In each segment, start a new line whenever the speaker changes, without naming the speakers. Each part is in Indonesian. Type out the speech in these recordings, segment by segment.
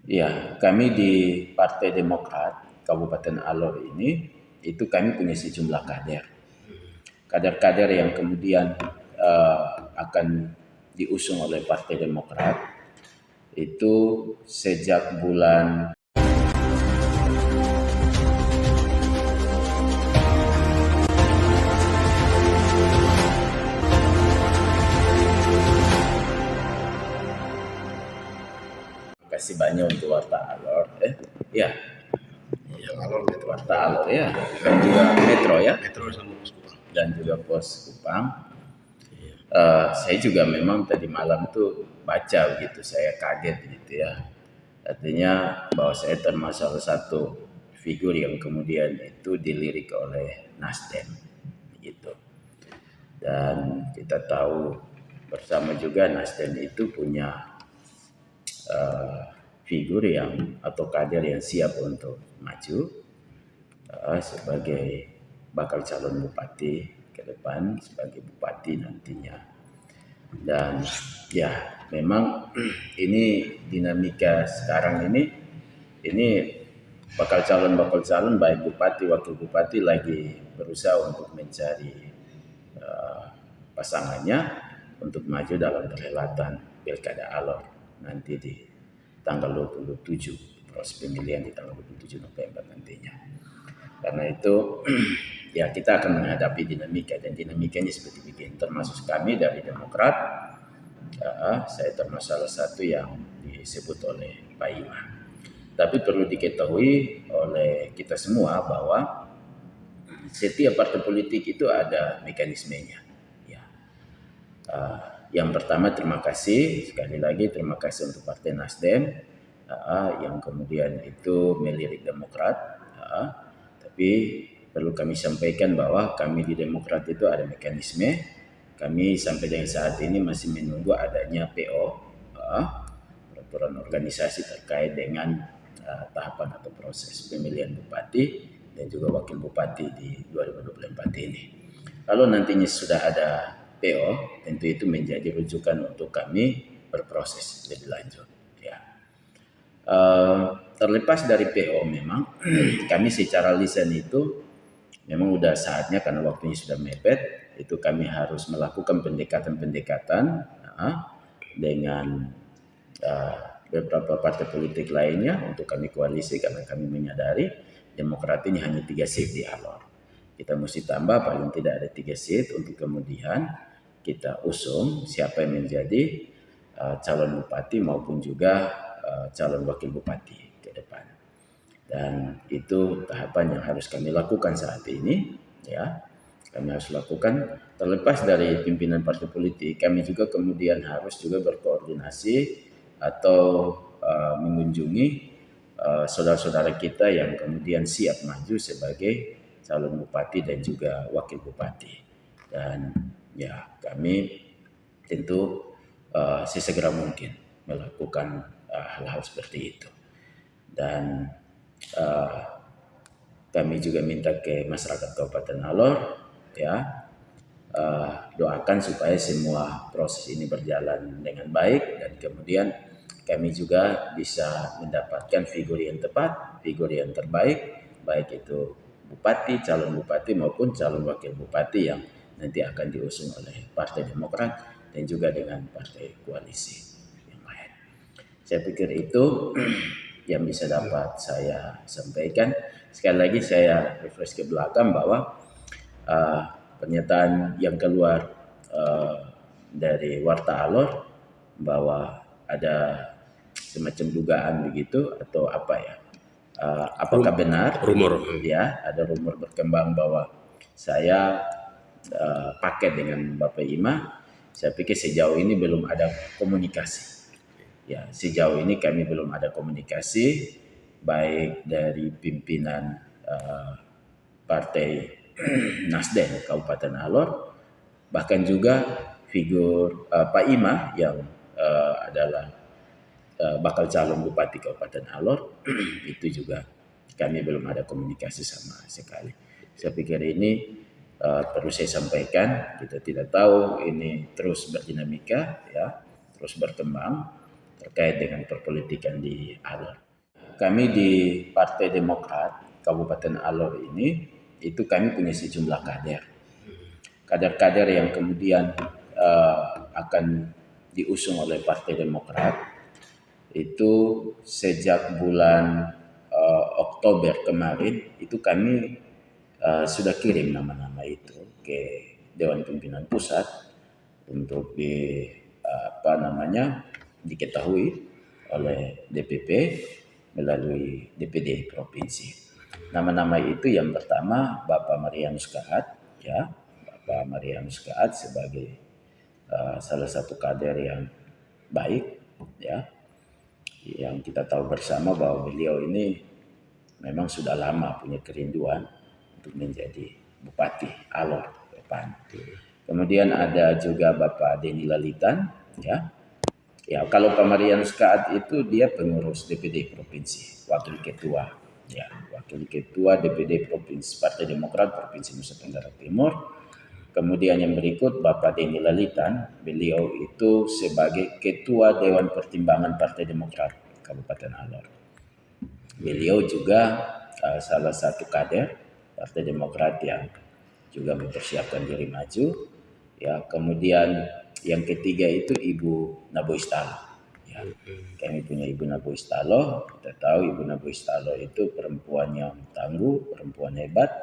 Ya, kami di Partai Demokrat Kabupaten Alor ini itu kami punya sejumlah kader. Kader-kader yang kemudian akan diusung oleh Partai Demokrat itu sejak bulan kasih banyak untuk Warta Alor, ya,
Yang Alor Metro.
Warta Alor ya, dan juga Metro ya,
Metro sama Pos Kupang.
dan juga Pos Kupang. Saya juga memang tadi malam tuh baca gitu, saya kaget gitu ya. Artinya bahwa saya termasuk salah satu figur yang kemudian itu dilirik oleh Nasdem gitu. Dan kita tahu bersama juga Nasdem itu punya figur yang atau kader yang siap untuk maju sebagai bakal calon bupati ke depan, sebagai bupati nantinya. Dan ya memang ini dinamika sekarang ini bakal calon baik bupati wakil bupati lagi berusaha untuk mencari pasangannya untuk maju dalam perhelatan Pilkada Alor nanti di tanggal 27, proses pemilihan di tanggal 27 November nantinya. Karena itu ya kita akan menghadapi dinamika, dan dinamikanya seperti begini. Termasuk kami dari Demokrat, saya termasuk salah satu yang disebut oleh Pak Ima. Tapi perlu diketahui oleh kita semua bahwa setiap partai politik itu ada mekanismenya. Ya. Yang pertama terima kasih, sekali lagi terima kasih untuk Partai Nasdem yang kemudian itu melirik Demokrat. Tapi perlu kami sampaikan bahwa kami di Demokrat itu ada mekanisme. Kami sampai dengan saat ini masih menunggu adanya PO, peraturan organisasi terkait dengan tahapan atau proses pemilihan bupati dan juga wakil bupati di 2024 ini. Kalau nantinya sudah ada PO, tentu itu menjadi rujukan untuk kami berproses lebih lanjut. Ya. Terlepas dari PO memang kami secara lisan itu memang udah saatnya karena waktunya sudah mepet, itu kami harus melakukan pendekatan-pendekatan dengan beberapa partai politik lainnya untuk kami koalisi, karena kami menyadari Demokrat ini hanya 3 seat di Alor. Kita mesti tambah paling tidak ada 3 seat untuk kemudian kita usung siapa yang menjadi calon bupati maupun juga calon wakil bupati ke depan. Dan itu tahapan yang harus kami lakukan saat ini, ya. Kami harus lakukan terlepas dari pimpinan partai politik. Kami juga kemudian harus juga berkoordinasi atau mengunjungi saudara-saudara kita yang kemudian siap maju sebagai calon bupati dan juga wakil bupati. Dan ya kami tentu sesegera mungkin melakukan hal-hal seperti itu. Dan kami juga minta ke masyarakat Kabupaten Alor, ya, doakan supaya semua proses ini berjalan dengan baik, dan kemudian kami juga bisa mendapatkan figur yang tepat, figur yang terbaik, baik itu bupati, calon bupati maupun calon wakil bupati yang nanti akan diusung oleh Partai Demokrat dan juga dengan partai koalisi yang lain. Saya pikir itu yang bisa dapat saya sampaikan. Sekali lagi saya refresh ke belakang bahwa pernyataan yang keluar dari Warta Alor bahwa ada semacam dugaan begitu atau apa ya? Apakah benar?
Rumor.
Ya, ada rumor berkembang bahwa saya paket dengan Bapak Ima. Saya pikir sejauh ini belum ada komunikasi. Ya, sejauh ini kami belum ada komunikasi baik dari pimpinan Partai Nasdem Kabupaten Alor, bahkan juga figur Pak Ima yang adalah bakal calon bupati Kabupaten Alor itu juga kami belum ada komunikasi sama sekali. Saya pikir ini perlu saya sampaikan, kita tidak tahu ini terus berdinamika, ya, terus berkembang, terkait dengan perpolitikan di Alor. Kami di Partai Demokrat Kabupaten Alor ini, itu kami punya sejumlah kader yang kemudian akan diusung oleh Partai Demokrat. Itu sejak bulan Oktober kemarin itu kami sudah kirim nama-nama itu ke Dewan Pimpinan Pusat untuk diketahui oleh DPP melalui DPD provinsi. Nama-nama itu yang pertama Bapak Marianus Kaat, ya, Bapak Marianus Kaat sebagai salah satu kader yang baik, ya, yang kita tahu bersama bahwa beliau ini memang sudah lama punya kerinduan untuk menjadi Bupati Alor depan. Kemudian ada juga Bapak Denny Lalitan, ya. Ya, kalau Pak Marianus Kaat itu dia pengurus DPD provinsi, wakil ketua, ya, wakil ketua DPD provinsi Partai Demokrat Provinsi Nusa Tenggara Timur. Kemudian yang berikut Bapak Denny Lalitan, beliau itu sebagai ketua Dewan Pertimbangan Partai Demokrat Kabupaten Alor. Beliau juga salah satu kader Partai Demokrat yang juga mempersiapkan diri maju. Ya, kemudian yang ketiga itu Ibu Nabo Istalo. Ya, kami punya Ibu Nabo Istalo. Kita tahu Ibu Nabo Istalo itu perempuan yang tangguh, perempuan hebat.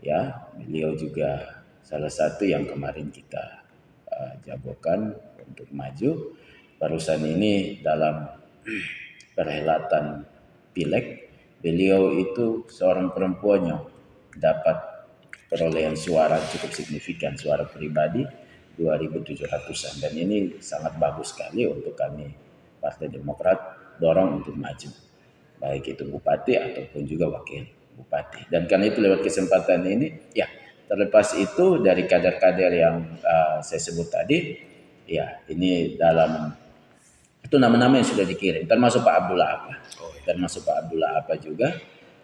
Ya, beliau juga salah satu yang kemarin kita jagokan untuk maju. Barusan ini dalam perhelatan Pileg, beliau itu seorang perempuan yang dapat perolehan suara cukup signifikan, suara pribadi 2.700-an, dan ini sangat bagus sekali untuk kami Partai Demokrat dorong untuk maju, baik itu bupati ataupun juga wakil bupati. Dan karena itu lewat kesempatan ini, ya, terlepas itu dari kader-kader yang saya sebut tadi, ya, ini dalam itu nama-nama yang sudah dikirim, termasuk Pak Abdullah Apa, termasuk Pak Abdullah Apa juga.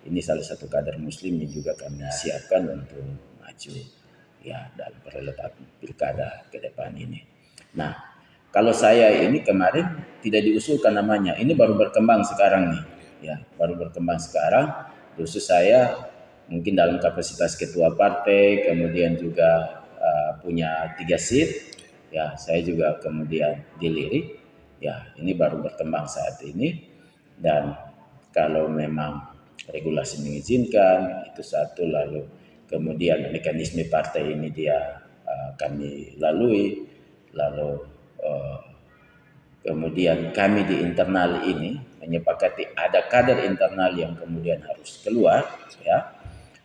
Ini salah satu kader Muslim yang juga kami siapkan untuk maju, ya, dalam perhelatan pilkada ke depan ini. Nah, kalau saya ini kemarin tidak diusulkan namanya, ini baru berkembang sekarang nih, ya, baru berkembang sekarang. Khusus saya mungkin dalam kapasitas ketua partai, kemudian juga punya 3 seat, ya, saya juga kemudian dilirik, ya, ini baru berkembang saat ini. Dan kalau memang regulasi mengizinkan, itu satu, lalu kemudian mekanisme partai ini kami lalui, lalu kemudian kami di internal ini menyepakati ada kader internal yang kemudian harus keluar, ya,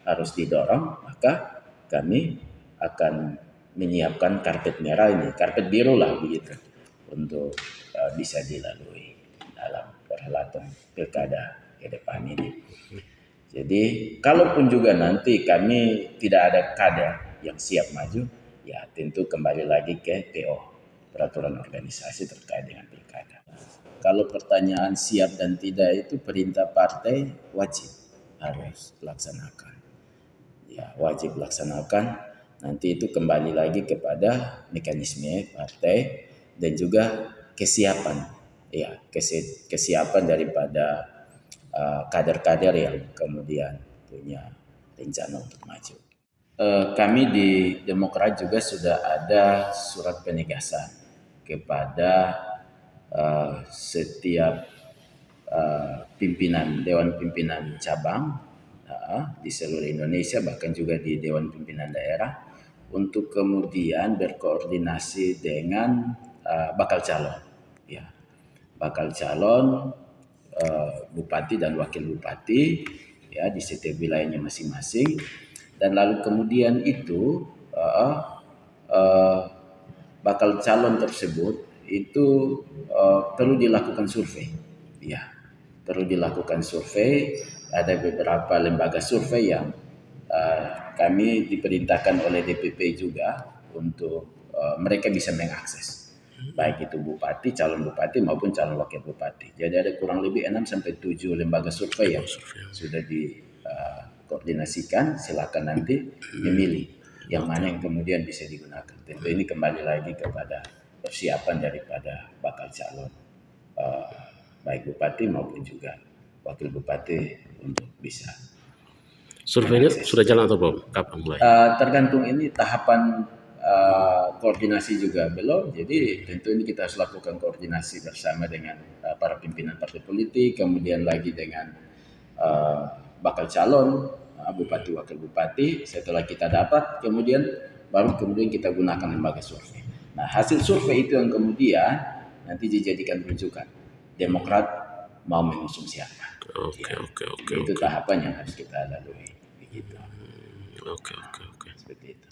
harus didorong, maka kami akan menyiapkan karpet merah ini, karpet biru lah begitu, untuk bisa dilalui dalam perhelatan pilkada ke depan ini. Jadi kalaupun juga nanti kami tidak ada kader yang siap maju, ya tentu kembali lagi ke PO, peraturan organisasi terkait dengan pilkada. Kalau pertanyaan siap dan tidak itu perintah partai wajib harus laksanakan. Ya, wajib laksanakan. Nanti itu kembali lagi kepada mekanisme partai dan juga kesiapan, ya, kesiapan daripada kader-kader yang kemudian punya rencana untuk maju. Kami di Demokrat juga sudah ada surat penegasan kepada setiap pimpinan Dewan Pimpinan Cabang di seluruh Indonesia, bahkan juga di Dewan Pimpinan Daerah, untuk kemudian berkoordinasi dengan bakal calon, ya, bakal calon bupati dan wakil bupati, ya, di setiap wilayahnya masing-masing. Dan lalu kemudian itu bakal calon tersebut itu perlu dilakukan survei, ya, perlu dilakukan survei. Ada beberapa lembaga survei yang kami diperintahkan oleh DPP juga untuk mereka bisa mengakses, baik itu bupati, calon bupati maupun calon wakil bupati. Jadi ada kurang lebih 6-7 lembaga survei yang sudah dikoordinasikan. Silakan nanti memilih yang mana yang kemudian bisa digunakan. Tentu ini kembali lagi kepada persiapan daripada bakal calon eh, baik bupati maupun juga wakil bupati untuk bisa
Surveinya
mengakses.
sudah jalan atau belum? Kapan mulai?
Tergantung ini tahapan koordinasi juga belum, jadi tentu ini kita harus lakukan koordinasi bersama dengan para pimpinan partai politik, kemudian lagi dengan bakal calon bupati wakil bupati. Setelah kita dapat, baru kemudian kita gunakan lembaga survei. Nah, hasil survei itu yang kemudian nanti dijadikan rujukan Demokrat mau mengusung siapa.
Oke.
Itu tahapan yang harus kita lalui, begitu.
Oke.
Seperti itu.